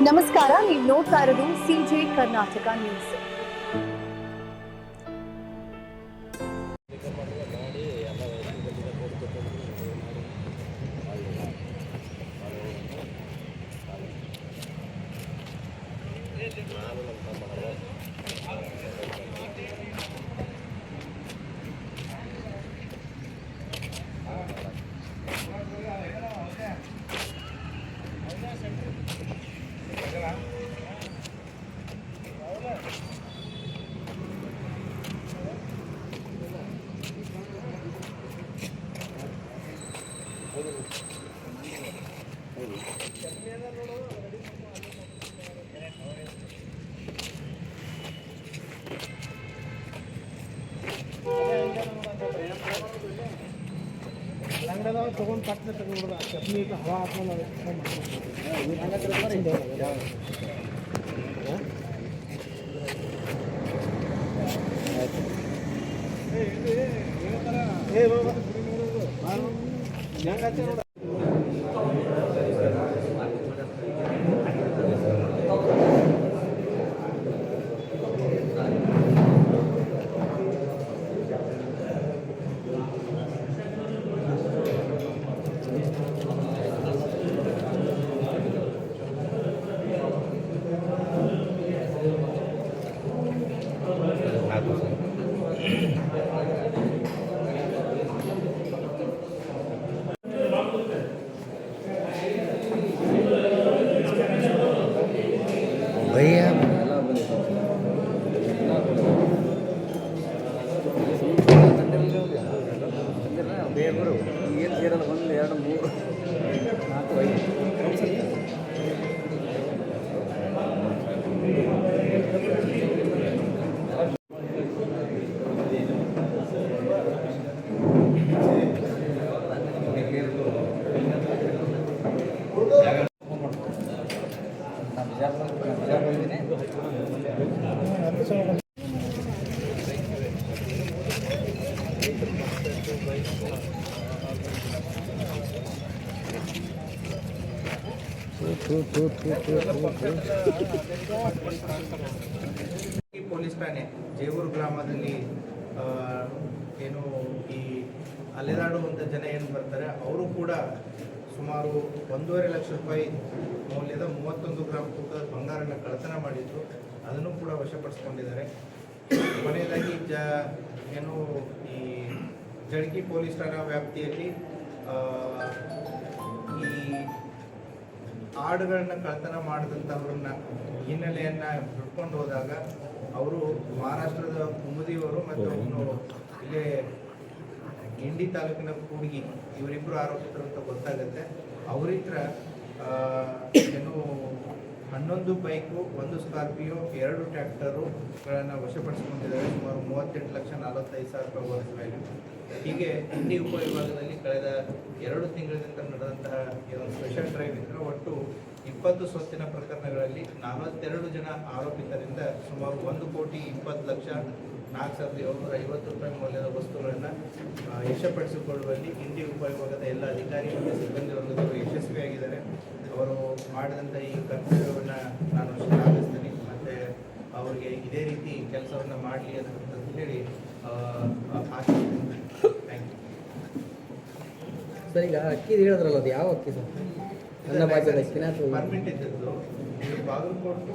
ನಮಸ್ಕಾರ, ನೀವು ನೋಡ್ತಾ ಇರೋದು ಸಿಜೆ ಕರ್ನಾಟಕ ನ್ಯೂಸ್. ತಗೊಂಡು ಪಟ್ಟಣ ತಗೊಂಡ್ಬಿಡ ಚಟ್ನಿ ಹವಾ ಹಾಕೊಂಡು भैया ಬೇರು ಏನು ಸೇರಲ್ಲ 1 2 3 4 ಪೊಲೀಸ್ ಠಾಣೆ ಜೇವೂರು ಗ್ರಾಮದಲ್ಲಿ ಏನು ಈ ಅಲೆದಾಡುವಂಥ ಜನ ಏನು ಬರ್ತಾರೆ ಅವರು ಕೂಡ ಸುಮಾರು 1.5 ಲಕ್ಷ ರೂಪಾಯಿ ಮೌಲ್ಯದ 31 ಗ್ರಾಂ ತೂಕದ ಬಂಗಾರನ ಕಳ್ಳತನ ಮಾಡಿದ್ದು, ಅದನ್ನು ಕೂಡ ವಶಪಡಿಸ್ಕೊಂಡಿದ್ದಾರೆ. ಕೊನೆಯದಾಗಿ ಏನು ಈ ಜಳಕಿ ಪೊಲೀಸ್ ಠಾಣಾ ವ್ಯಾಪ್ತಿಯಲ್ಲಿ ಈ ಆಡುಗಳನ್ನ ಕಳ್ಳತನ ಮಾಡಿದಂಥವ್ರನ್ನ ಹಿನ್ನೆಲೆಯನ್ನ ಬಿಟ್ಕೊಂಡು ಹೋದಾಗ ಅವರು ಮಹಾರಾಷ್ಟ್ರದ ಕುಮುದಿಯವರು ಮತ್ತು ಅವನು ಇಲ್ಲೇ ಇಂಡಿ ತಾಲೂಕಿನ ಕೂಡ್ಗಿ ಇವರಿಬ್ಬರು ಆರೋಪಿತರು ಅಂತ ಗೊತ್ತಾಗುತ್ತೆ. ಅವರಿತ್ರ ಏನು 11 ಬೈಕು, 1 ಸ್ಕಾರ್ಪಿಯೋ, 2 ಟ್ರ್ಯಾಕ್ಟರುಗಳನ್ನು ವಶಪಡಿಸಿಕೊಂಡಿದ್ದಾರೆ. ಸುಮಾರು 38,45,000 ರೂಪಾಯಿ ವರ್ತ್ ವ್ಯಾಲ್ಯೂ. ಹೀಗೆ ಇಂಡಿ ಉಪವಿಭಾಗದಲ್ಲಿ ಕಳೆದ 2 ತಿಂಗಳಿಂದ ನಡೆದಂತಹ ಒಂದು ಸ್ಪೆಷಲ್ ಡ್ರೈವ್ ಇದ್ದರೆ ಒಟ್ಟು 20 ಸ್ವತ್ತಿನ ಪ್ರಕರಣಗಳಲ್ಲಿ 42 ಜನ ಆರೋಪಿತರಿಂದ ಸುಮಾರು 1,20,20,4,750 ರೂಪಾಯಿ ಮೌಲ್ಯದ ವಸ್ತುಗಳನ್ನು ವಶಪಡಿಸಿಕೊಳ್ಳುವಲ್ಲಿ ಇಂಡಿ ಉಪವಿಭಾಗದ ಎಲ್ಲ ಅಧಿಕಾರಿ ಮತ್ತು ಸಿಬ್ಬಂದಿ ವರ್ಗದವರು ಯಶಸ್ವಿಯಾಗಿದ್ದಾರೆ. ಅವರು ಮಾಡಿದಂಥ ಈ ಕರ್ತವ್ಯವನ್ನು ನಾನು ಶ್ಲಾಘಿಸ್ತೀನಿ ಮತ್ತು ಅವರಿಗೆ ಇದೇ ರೀತಿ ಕೆಲಸವನ್ನು ಮಾಡಲಿ ಅಂತ ಹೇಳಿ ಆಶಿಸ್ತೀನಿ. Thank you sir. ಈಗ ಅಕ್ಕಿ ಹೇಳಿದ್ರಲ್ಲ, ಅದು ಯಾವ ಅಕ್ಕಿ ಸರ್? ನನ್ನ ಭಾಷೆದ ಅಕ್ಕಿನ ಪರ್ಮಿಟ್ ಇದ್ದದ್ದು ಬಾಗಲಕೋಟು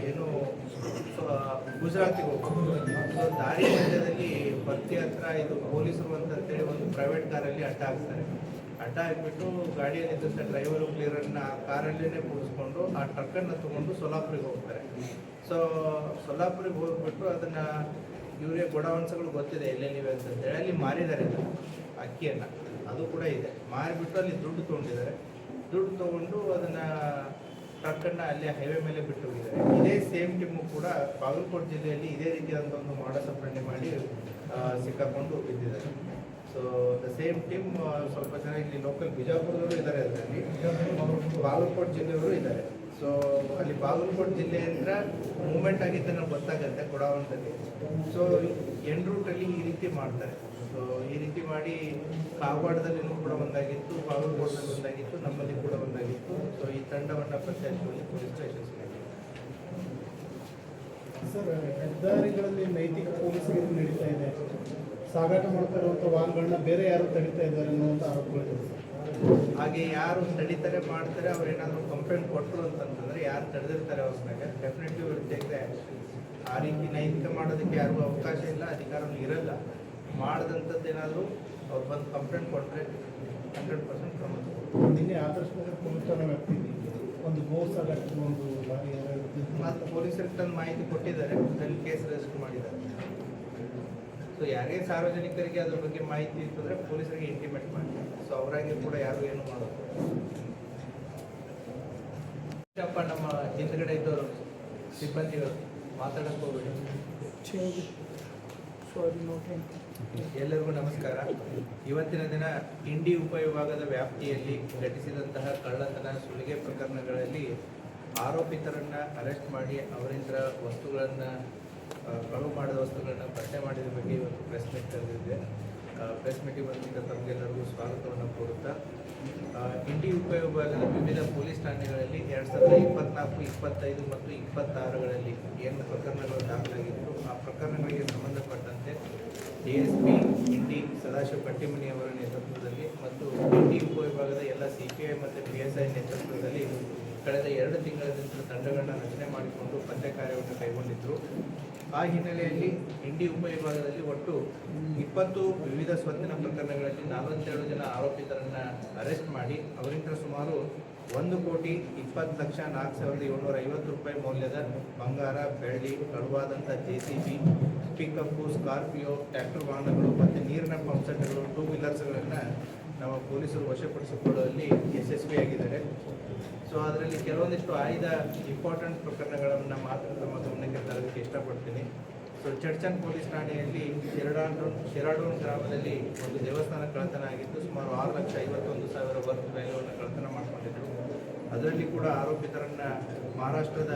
ಏನು ಗುಜರಾತಿಗೆ ಹೋಗ್ಬೋದು. ಸೊ ದಾರಿ ಮಧ್ಯದಲ್ಲಿ ಭರ್ತಿ ಹತ್ರ ಇದು ಪೊಲೀಸರು ಅಂತೇಳಿ ಒಂದು ಪ್ರೈವೇಟ್ ಕಾರಲ್ಲಿ ಅಡ್ಡ ಹಾಕ್ತಾರೆ. ಅಡ್ಡ ಹಾಕಿಬಿಟ್ಟು ಗಾಡಿಯಲ್ಲಿದ್ದಂಥ ಡ್ರೈವರು ಕ್ಲಿಯರನ್ನು ಕಾರಲ್ಲೇ ಕೂರಿಸ್ಕೊಂಡು ಆ ಟ್ರಕ್ಕನ್ನು ತೊಗೊಂಡು ಸೊಲ್ಲಾಪುರಿಗೆ ಹೋಗ್ತಾರೆ. ಸೊ ಸೊಲ್ಲಾಪುರಿಗೆ ಹೋಗ್ಬಿಟ್ಟು ಅದನ್ನು ಇವರೇ ಗೋಡೌನ್ಸ್ಗಳು ಗೊತ್ತಿದೆ ಎಲ್ಲೆಲ್ಲಿವೆ ಅಂತಂದೇಳಿ ಅಲ್ಲಿ ಮಾರಿದ್ದಾರೆ ಅಕ್ಕಿಯನ್ನು. ಅದು ಕೂಡ ಇದೆ. ಮಾರಿಬಿಟ್ಟು ಅಲ್ಲಿ ದುಡ್ಡು ತೊಗೊಂಡಿದ್ದಾರೆ. ದುಡ್ಡು ತೊಗೊಂಡು ಅದನ್ನು ಟ್ರಕ್ಕನ್ನು ಅಲ್ಲೇ ಹೈವೇ ಮೇಲೆ ಬಿಟ್ಟು ಹೋಗಿದ್ದಾರೆ. ಇದೇ ಸೇಮ್ ಟೀಮು ಕೂಡ ಬಾಗಲಕೋಟೆ ಜಿಲ್ಲೆಯಲ್ಲಿ ಇದೇ ರೀತಿಯಾದಂಥ ಒಂದು ಮಾಡಸ್ ಆಪರೇಷನ್ ಮಾಡಿ ಸಿಕ್ಕಾಕೊಂಡು ಬಿದ್ದಿದ್ದಾರೆ. ಸೊ ದ ಸೇಮ್ ಟೀಮ್ ಸ್ವಲ್ಪ ಜನ ಇಲ್ಲಿ ಲೋಕಲ್ ಬಿಜಾಪುರದವರು ಇದ್ದಾರೆ, ಅದರಲ್ಲಿ ಬಾಗಲಕೋಟೆ ಜಿಲ್ಲೆಯವರು ಇದ್ದಾರೆ. ಸೊ ಅಲ್ಲಿ ಬಾಗಲಕೋಟೆ ಜಿಲ್ಲೆಯಿಂದ ಮೂವ್ಮೆಂಟ್ ಆಗಿದ್ದು ನಮ್ಗೆ ಗೊತ್ತಾಗುತ್ತೆ ಕೊಡಾವಣದಲ್ಲಿ. ಸೊ ಎಂಡ್ ರೂಟಲ್ಲಿ ಈ ರೀತಿ ಮಾಡ್ತಾರೆ. ಸೊ ಈ ರೀತಿ ಮಾಡಿ ಕಾಗವಾಡದಲ್ಲಿನೂ ಕೂಡ ಒಂದಾಗಿತ್ತು, ಬಾಗಲಕೋಟದಲ್ಲಿ ಒಂದಾಗಿತ್ತು, ನಮ್ಮಲ್ಲಿ ಕೂಡ ಒಂದಾಗಿತ್ತು. ಸೊ ಈ ತಂಡವನ್ನು ಪತ್ತೆ ಹಚ್ಚುವಲ್ಲಿ ಪೊಲೀಸರು ಯಶಸ್ವಿಯಾಗಿದ್ದಾರೆ. ಸರ್, ಹೆದ್ದಾರಿಗಳಲ್ಲಿ ನೈತಿಕ ಪೊಲೀಸರಿಗೆ ನಡೀತಾ ಇದೆ. ಸಾಗಾಟ ಮಾಡ್ತಾ ಇರುವಂಥ ವಾಹನಗಳನ್ನ ಬೇರೆ ಯಾರು ತಡೀತಾ ಇದ್ದಾರೆ ಅನ್ನುವಂಥ ಆರೋಪಗಳಿದೆ. ಹಾಗೆ ಯಾರು ತಡೀತಾರೆ ಮಾಡ್ತಾರೆ, ಅವ್ರು ಏನಾದರೂ ಕಂಪ್ಲೇಂಟ್ ಕೊಟ್ಟರು ಅಂತಂತಂದರೆ ಯಾರು ತಡೆದಿರ್ತಾರೆ ಅವ್ರ ಮೇಲೆ ಡೆಫಿನೆಟ್ಲಿ ಇರುತ್ತೆ. ಆ ರೀತಿ ನೈತಿಕ ಮಾಡೋದಕ್ಕೆ ಯಾರಿಗೂ ಅವಕಾಶ ಇಲ್ಲ, ಅಧಿಕಾರನೂ ಇರಲ್ಲ. ಮಾಡಿದಂಥದ್ದು ಏನಾದರೂ ಅವ್ರು ಬಂದು ಕಂಪ್ಲೇಂಟ್ ಕೊಟ್ಟರೆ 100% ಕ್ರಮ ತಗೊಳ್ತಾರೆ. ನಿನ್ನೆ ಆದರ್ಶ ನಗರ ಪೊಲೀಸ್ ಠಾಣೆ ವ್ಯಾಪ್ತಿಯಲ್ಲಿ ಒಂದು ಗೋ ಸಾಗಾಟದ ಒಂದು ಲಾರಿ ಮತ್ತು ಪೊಲೀಸರಿಗೆ ತಂದು ಮಾಹಿತಿ ಕೊಟ್ಟಿದ್ದಾರೆ, ಅಲ್ಲಿ ಕೇಸ್ ರಿಜಿಸ್ಟರ್ ಮಾಡಿದ್ದಾರೆ. ಸೊ ಯಾರೇ ಸಾರ್ವಜನಿಕರಿಗೆ ಅದ್ರ ಬಗ್ಗೆ ಮಾಹಿತಿ ಇತ್ತಂದರೆ ಪೊಲೀಸರಿಗೆ ಇಂಟಿಮೇಟ್ ಮಾಡಿ. ಸೊ ಅವರಾಗಿ ಕೂಡ ಯಾರು ಏನು ಮಾಡೋದು. ನಮ್ಮ ಹಿಂದ್ಗಡೆ ಇದ್ದವರು ಸಿಬ್ಬಂದಿಗಳು ಮಾತಾಡಕ್ಕೆ ಹೋಗ್ಬೇಡಿ. ಎಲ್ಲರಿಗೂ ನಮಸ್ಕಾರ. ಇವತ್ತಿನ ದಿನ ಇಂಡಿ ಉಪವಿಭಾಗದ ವ್ಯಾಪ್ತಿಯಲ್ಲಿ ಘಟಿಸಿದಂತಹ ಕಳ್ಳತನ ಸುಲಿಗೆ ಪ್ರಕರಣಗಳಲ್ಲಿ ಆರೋಪಿತರನ್ನ ಅರೆಸ್ಟ್ ಮಾಡಿ ಅವರಿಂದ ವಸ್ತುಗಳನ್ನು ಕಳವು ಮಾಡಿದ ವಸ್ತುಗಳನ್ನು ಪತ್ತೆ ಮಾಡಿದ ಬಗ್ಗೆ ಇವತ್ತು ಪ್ರೆಸ್ ಮೀಟ್ ಕರೆದಿದೆ. ಪ್ರೆಸ್ ಮೀಟಿಗೆ ಬಂದಿದ್ದ ತಮಗೆಲ್ಲರಿಗೂ ಸ್ವಾಗತವನ್ನು ಕೋರುತ್ತಾ, ಇಂಡಿ ಉಪವಿಭಾಗದ ವಿವಿಧ ಪೊಲೀಸ್ ಠಾಣೆಗಳಲ್ಲಿ 2024, 25 ಮತ್ತು 26ಗಳಲ್ಲಿ ಏನು ಪ್ರಕರಣಗಳು ದಾಖಲಾಗಿದ್ದು ಆ ಪ್ರಕರಣಗಳಿಗೆ ಸಂಬಂಧಪಟ್ಟಂತೆ DSP ಇಂಡಿ ಸದಾಶಿವ ಕಟ್ಟಿಮನಿ ಅವರ ನೇತೃತ್ವದಲ್ಲಿ ಮತ್ತು ಇಂಡಿ ಉಪವಿಭಾಗದ ಎಲ್ಲ CPI ಮತ್ತು PSI ನೇತೃತ್ವದಲ್ಲಿ ಕಳೆದ 2 ತಿಂಗಳಿಂದ ತಂಡಗಳನ್ನು ರಚನೆ ಮಾಡಿಕೊಂಡು ಪತ್ತೆ ಕಾರ್ಯವನ್ನು ಕೈಗೊಂಡಿದ್ದರು. ಆ ಹಿನ್ನೆಲೆಯಲ್ಲಿ ಇಂಡಿ ಉಪವಿಭಾಗದಲ್ಲಿ ಒಟ್ಟು 20 ವಿವಿಧ ಸ್ವತ್ತಿನ ಪ್ರಕರಣಗಳಲ್ಲಿ 47 ಜನ ಆರೋಪಿತರನ್ನು ಅರೆಸ್ಟ್ ಮಾಡಿ ಅವರಿಂದ ಸುಮಾರು 1,20,04,750 ರೂಪಾಯಿ ಮೌಲ್ಯದ ಬಂಗಾರ, ಬೆಳ್ಳಿ, ಕಳುವಾದಂಥ JCB, ಪಿಕಪ್ಪು, ಸ್ಕಾರ್ಪಿಯೋ, ಟ್ರ್ಯಾಕ್ಟರ್ ವಾಹನಗಳು ಮತ್ತು ನೀರಿನ ಪಂಪ್ಸೆಟ್ಗಳು, 2 ವೀಲರ್ಸ್ಗಳನ್ನು ನಮ್ಮ ಪೊಲೀಸರು ವಶಪಡಿಸಿಕೊಳ್ಳುವಲ್ಲಿ ಯಶಸ್ವಿಯಾಗಿದ್ದಾರೆ. ಸೊ ಅದರಲ್ಲಿ ಕೆಲವೊಂದಿಷ್ಟು ಆಯ್ದ ಇಂಪಾರ್ಟೆಂಟ್ ಪ್ರಕರಣಗಳನ್ನು ಮಾತ್ರ ನಮ್ಮ ಗಮನಕ್ಕೆ ತರೋದಕ್ಕೆ ಇಷ್ಟಪಡ್ತೀನಿ. ಸೊ ಚಡ್ಚನ್ ಪೊಲೀಸ್ ಠಾಣೆಯಲ್ಲಿ ಶಿರಾಡೋನ್ ಗ್ರಾಮದಲ್ಲಿ ಒಂದು ದೇವಸ್ಥಾನ ಕಳ್ಳತನ ಆಗಿದ್ದು ಸುಮಾರು 6,51,000 ವರ್ತ್ ವ್ಯಾಲ್ಯೂವನ್ನು ಕಳ್ಳತನ ಮಾಡಿಕೊಂಡಿದ್ದರು. ಅದರಲ್ಲಿ ಕೂಡ ಆರೋಪಿತರನ್ನು ಮಹಾರಾಷ್ಟ್ರದ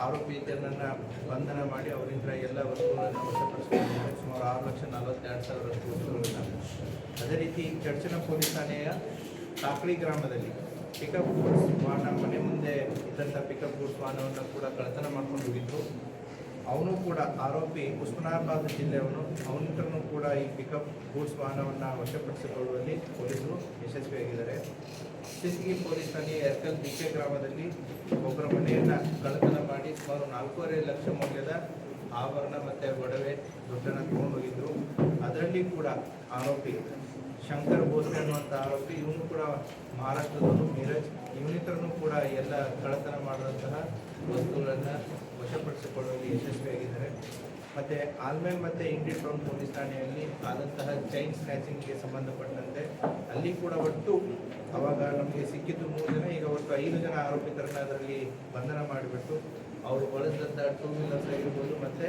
ಆರೋಪಿತರನ್ನು ಬಂಧನ ಮಾಡಿ ಅವರಿಂದ ಎಲ್ಲ ವಸ್ತುಗಳನ್ನು ವಶಪಡಿಸಿಕೊಂಡಿದ್ದಾರೆ, ಸುಮಾರು 6,42,000 ವಸ್ತುಗಳನ್ನು. ಅದೇ ರೀತಿ ಚಡ್ಚನ ಪೊಲೀಸ್ ಠಾಣೆಯ ಟಾಕ್ಳಿ ಗ್ರಾಮದಲ್ಲಿ ಪಿಕಪ್ ಗೂಡ್ಸ್ ವಾಹನ, ಮನೆ ಮುಂದೆ ಇದ್ದಂಥ ಪಿಕಪ್ ಗೂಡ್ಸ್ ವಾಹನವನ್ನು ಕೂಡ ಕಳ್ಳತನ ಮಾಡ್ಕೊಂಡು ಹೋಗಿದ್ರು. ಅವನು ಕೂಡ ಆರೋಪಿ ಉಸ್ಮಾನಾಬಾದ್ ಜಿಲ್ಲೆಯವನು. ಅವನಿಂದಲೂ ಕೂಡ ಈ ಪಿಕಪ್ ಗೂಡ್ಸ್ ವಾಹನವನ್ನು ವಶಪಡಿಸಿಕೊಳ್ಳುವಲ್ಲಿ ಪೊಲೀಸರು ಯಶಸ್ವಿಯಾಗಿದ್ದಾರೆ. ಸಿಸಿಗಿ ಪೊಲೀಸ್ ಠಾಣೆಯ ಎರ್ಕಲ್ BK ಗ್ರಾಮದಲ್ಲಿ ಒಬ್ಬರ ಮನೆಯನ್ನು ಕಳ್ಳತನ ಮಾಡಿ ಸುಮಾರು 4.5 ಲಕ್ಷ ಮೌಲ್ಯದ ಆಭರಣ ಮತ್ತು ಒಡವೆ ದುಡ್ಡನ್ನು ತೊಗೊಂಡೋಗಿದ್ರು. ಅದರಲ್ಲಿ ಕೂಡ ಆರೋಪಿ ಶಂಕರ್ ಭೋಸ್ಲೆ ಅನ್ನುವಂಥ ಆರೋಪಿ, ಇವನು ಕೂಡ ಮಹಾರಾಷ್ಟ್ರದವನು, ಮೀರಜ್. ಇವನಿತರನು ಕೂಡ ಎಲ್ಲ ಕಳ್ಳತನ ಮಾಡಿದಂತಹ ವಸ್ತುಗಳನ್ನು ವಶಪಡಿಸಿಕೊಳ್ಳುವಲ್ಲಿ ಯಶಸ್ವಿಯಾಗಿದ್ದಾರೆ. ಮತ್ತು ಆಲ್ಮೇಲ್ ಮತ್ತು ಇಂಡಿ ಟೌನ್ ಪೊಲೀಸ್ ಠಾಣೆಯಲ್ಲಿ ಆದಂತಹ ಚೈನ್ ಸ್ನ್ಯಾಚಿಂಗ್ಗೆ ಸಂಬಂಧಪಟ್ಟಂತೆ ಅಲ್ಲಿ ಕೂಡ ಒಟ್ಟು ಆವಾಗ ನಮಗೆ ಸಿಕ್ಕಿದ್ದು 3 ಜನ, ಈಗ ಒಟ್ಟು 5 ಜನ ಆರೋಪಿತರನ್ನು ಅದರಲ್ಲಿ ಬಂಧನ ಮಾಡಿಬಿಟ್ಟು ಅವರು ಬಳಸಿದಂಥ 2 ವೀಲರ್ಸ್ ಆಗಿರ್ಬೋದು ಮತ್ತು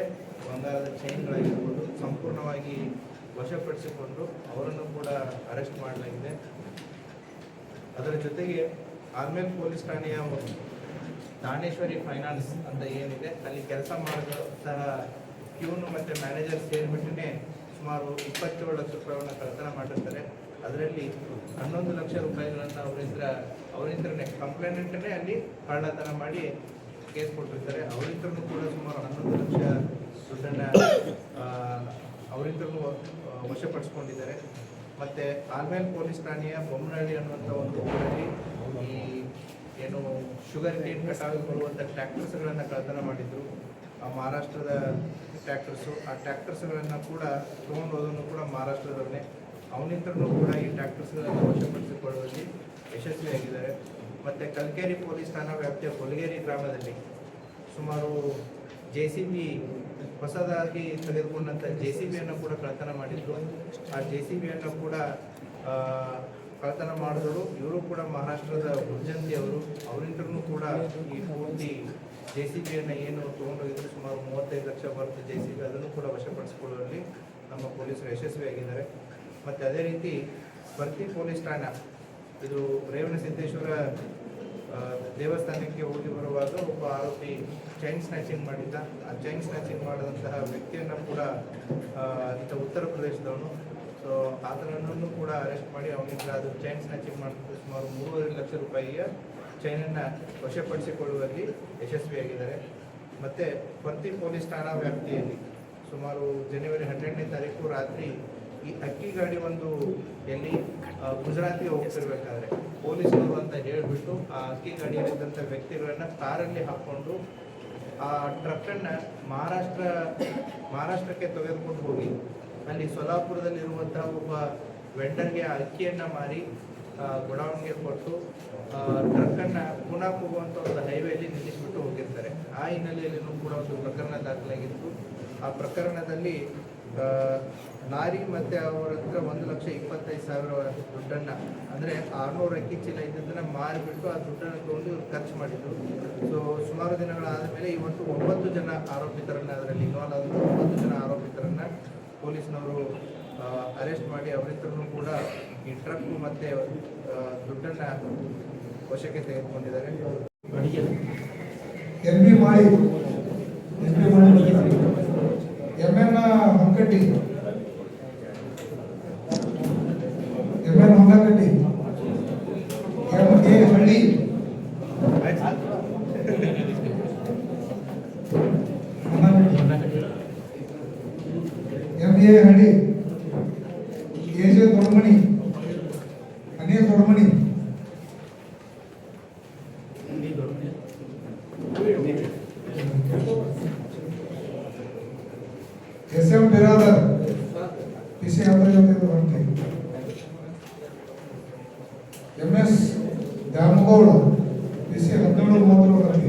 ಬಂಗಾರದ ಚೈನ್ಗಳಾಗಿರ್ಬೋದು ಸಂಪೂರ್ಣವಾಗಿ ವಶಪಡಿಸಿಕೊಂಡು ಅವರನ್ನು ಕೂಡ ಅರೆಸ್ಟ್ ಮಾಡಲಾಗಿದೆ. ಅದರ ಜೊತೆಗೆ ಆಲ್ಮೇಲ್ ಪೊಲೀಸ್ ಠಾಣೆಯ ದಾನೇಶ್ವರಿ ಫೈನಾನ್ಸ್ ಅಂತ ಏನಿದೆ ಅಲ್ಲಿ ಕೆಲಸ ಮಾಡಿದಂತಹ ಪ್ಯೂನು ಮತ್ತು ಮ್ಯಾನೇಜರ್ ಸೇರಿಬಿಟ್ಟೇ ಸುಮಾರು 27 ಲಕ್ಷ ರೂಪಾಯಿಯನ್ನು ಕಳ್ಳತನ ಮಾಡಿರ್ತಾರೆ. ಅದರಲ್ಲಿ 11 ಲಕ್ಷ ರೂಪಾಯಿಗಳನ್ನು ಅವರಿಂದನೇ ಕಂಪ್ಲೇಂಟೇ ಅಲ್ಲಿ ಕಳ್ಳತನ ಮಾಡಿ ಕೇಸ್ ಕೊಟ್ಟಿರ್ತಾರೆ. ಅವರಿಂದಲೂ ಕೂಡ ಸುಮಾರು 11 ಲಕ್ಷ ದುಡ್ಡನ್ನು ಅವರಿಂದಲೂ ವಶಪಡಿಸ್ಕೊಂಡಿದ್ದಾರೆ. ಮತ್ತು ಆಲ್ಮೇಲ್ ಪೊಲೀಸ್ ಠಾಣೆಯ ಬೊಮ್ಮನಹಳ್ಳಿ ಅನ್ನುವಂಥ ಒಂದು ಊರಲ್ಲಿ ಈ ಏನು ಶುಗರ್ ಕೇನ್ ಕಟಾವಿಗೆ ಬರುವಂಥ ಟ್ರ್ಯಾಕ್ಟರ್ಸ್ಗಳನ್ನು ಕಳ್ಳತನ ಮಾಡಿದ್ರು. ಆ ಮಹಾರಾಷ್ಟ್ರದ ಟ್ರ್ಯಾಕ್ಟರ್ಸು, ಆ ಟ್ರ್ಯಾಕ್ಟರ್ಸ್ಗಳನ್ನು ಕೂಡ ತೊಗೊಂಡೋದನ್ನು ಕೂಡ ಮಹಾರಾಷ್ಟ್ರದವನ್ನೇ. ಅವನಿಂದಲೂ ಕೂಡ ಈ ಟ್ರ್ಯಾಕ್ಟರ್ಸ್ಗಳನ್ನು ವಶಪಡಿಸಿಕೊಳ್ಳುವಲ್ಲಿ ಯಶಸ್ವಿಯಾಗಿದ್ದಾರೆ. ಮತ್ತು ಕಲ್ಕೇರಿ ಪೊಲೀಸ್ ಠಾಣಾ ವ್ಯಾಪ್ತಿಯ ಕೊಲಗೇರಿ ಗ್ರಾಮದಲ್ಲಿ ಸುಮಾರು JCB ಹೊಸದಾಗಿ ತೆಗೆದುಕೊಂಡಂಥ JCBಯನ್ನು ಕೂಡ ಕಳ್ಳತನ ಮಾಡಿದ್ರು. ಆ JCBಯನ್ನು ಕೂಡ ಕಳ್ಳತನ ಮಾಡಿದವರು ಇವರು ಕೂಡ ಮಹಾರಾಷ್ಟ್ರದ ಉರ್ಜಂತಿ ಅವರು. ಅವರಿಂದಲೂ ಕೂಡ ಈ ಪೂರ್ತಿ JCBಯನ್ನು ಏನು ತೊಗೊಂಡೋಗಿದ್ರು ಸುಮಾರು 35 ಲಕ್ಷ ವರ್ತ್ JCB ಅದನ್ನು ಕೂಡ ವಶಪಡಿಸಿಕೊಳ್ಳುವಲ್ಲಿ ನಮ್ಮ ಪೊಲೀಸರು ಯಶಸ್ವಿಯಾಗಿದ್ದಾರೆ. ಮತ್ತು ಅದೇ ರೀತಿ ಬರ್ತಿ ಪೊಲೀಸ್ ಠಾಣಾ, ಇದು ರೇವಣಸಿದ್ದೇಶ್ವರ ದೇವಸ್ಥಾನಕ್ಕೆ ಹೋಗಿ ಬರುವಾಗ ಒಬ್ಬ ಆರೋಪಿ ಚೈನ್ ಸ್ನ್ಯಾಚಿಂಗ್ ಮಾಡಿದ್ದ. ಆ ಚೈನ್ ಸ್ನ್ಯಾಚಿಂಗ್ ಮಾಡಿದಂತಹ ವ್ಯಕ್ತಿಯನ್ನು ಕೂಡ ಈತ ಉತ್ತರ ಪ್ರದೇಶದವನು. ಸೊ ಸೊ ಆತನನ್ನು ಕೂಡ ಅರೆಸ್ಟ್ ಮಾಡಿ ಅವನಿಂದ ಅದು ಚೈನ್ ಸ್ನ್ಯಾಚಿಂಗ್ ಮಾಡಿಕೊಂಡು ಸುಮಾರು 3.5 ಲಕ್ಷ ರೂಪಾಯಿಯ ಚೈನನ್ನು ವಶಪಡಿಸಿಕೊಳ್ಳುವಲ್ಲಿ ಯಶಸ್ವಿಯಾಗಿದ್ದಾರೆ. ಮತ್ತು ಪರ್ತಿ ಪೊಲೀಸ್ ಠಾಣಾ ವ್ಯಾಪ್ತಿಯಲ್ಲಿ ಸುಮಾರು ಜನವರಿ 12ನೇ ತಾರೀಕು ರಾತ್ರಿ ಈ ಅಕ್ಕಿ ಗಾಡಿ ಒಂದು ಎಲ್ಲಿ ಗುಜರಾತ್ಗೆ ಹೋಗ್ತಿರ್ಬೇಕಾದ್ರೆ ಪೊಲೀಸರು ಅಂತ ಹೇಳಿಬಿಟ್ಟು ಆ ಅಕ್ಕಿ ಗಾಡಿಯಲ್ಲಿದ್ದಂಥ ವ್ಯಕ್ತಿಗಳನ್ನು ಕಾರಲ್ಲಿ ಹಾಕ್ಕೊಂಡು ಆ ಟ್ರಕ್ಕನ್ನು ಮಹಾರಾಷ್ಟ್ರಕ್ಕೆ ತೆಗೆದುಕೊಂಡು ಹೋಗಿ ಅಲ್ಲಿ ಸೊಲ್ಲಾಪುರದಲ್ಲಿರುವಂತಹ ಒಬ್ಬ ವೆಂಡರ್ಗೆ ಆ ಅಕ್ಕಿಯನ್ನು ಮಾರಿ ಗೋಡೌನ್ಗೆ ಕೊಟ್ಟು ಟ್ರಕ್ಕನ್ನು ಪುನಃ ಹೋಗುವಂಥ ಒಂದು ಹೈವೇಲಿ ನಿಲ್ಲಿಸಿಬಿಟ್ಟು ಹೋಗಿರ್ತಾರೆ. ಆ ಹಿನ್ನೆಲೆಯಲ್ಲಿಯೂ ಕೂಡ ಒಂದು ಪ್ರಕರಣ ದಾಖಲಾಗಿತ್ತು. ಆ ಪ್ರಕರಣದಲ್ಲಿ ಲಾರಿ ಮತ್ತು ಅವರ ಹತ್ರ 1,25,000 ದುಡ್ಡನ್ನು, ಅಂದರೆ 600 ಅಕ್ಕಿ ಚೀಲ ಇದ್ದದನ್ನು ಮಾರಿಬಿಟ್ಟು ಆ ದುಡ್ಡನ್ನು ತಗೊಂಡು ಖರ್ಚು ಮಾಡಿದ್ರು. ಸೊ ಸುಮಾರು ದಿನಗಳಾದ ಮೇಲೆ ಇವತ್ತು 9 ಜನ ಆರೋಪಿತರನ್ನು, ಅದರಲ್ಲಿ ಇನ್ವಾಲ್ವ್ ಆದ 9 ಜನ ಆರೋಪಿತರನ್ನು ಪೊಲೀಸ್ನವರು ಅರೆಸ್ಟ್ ಮಾಡಿ ಅವರಿಬ್ಬರನ್ನು ಕೂಡ ಈ ಟ್ರಕ್ ಮತ್ತು ದುಡ್ಡನ್ನು ವಶಕ್ಕೆ ತೆಗೆದುಕೊಂಡಿದ್ದಾರೆ. M B Madi M N Honkatti M A Halli M A Halli A J Doddamani Anil Doddamani S M Biradar PC ಅಂತರ್ಜಾತೀಯ ಎಂ ಎಸ್ ದ್ಯಾಮಗೌಡ ಪಿಸಿ 1730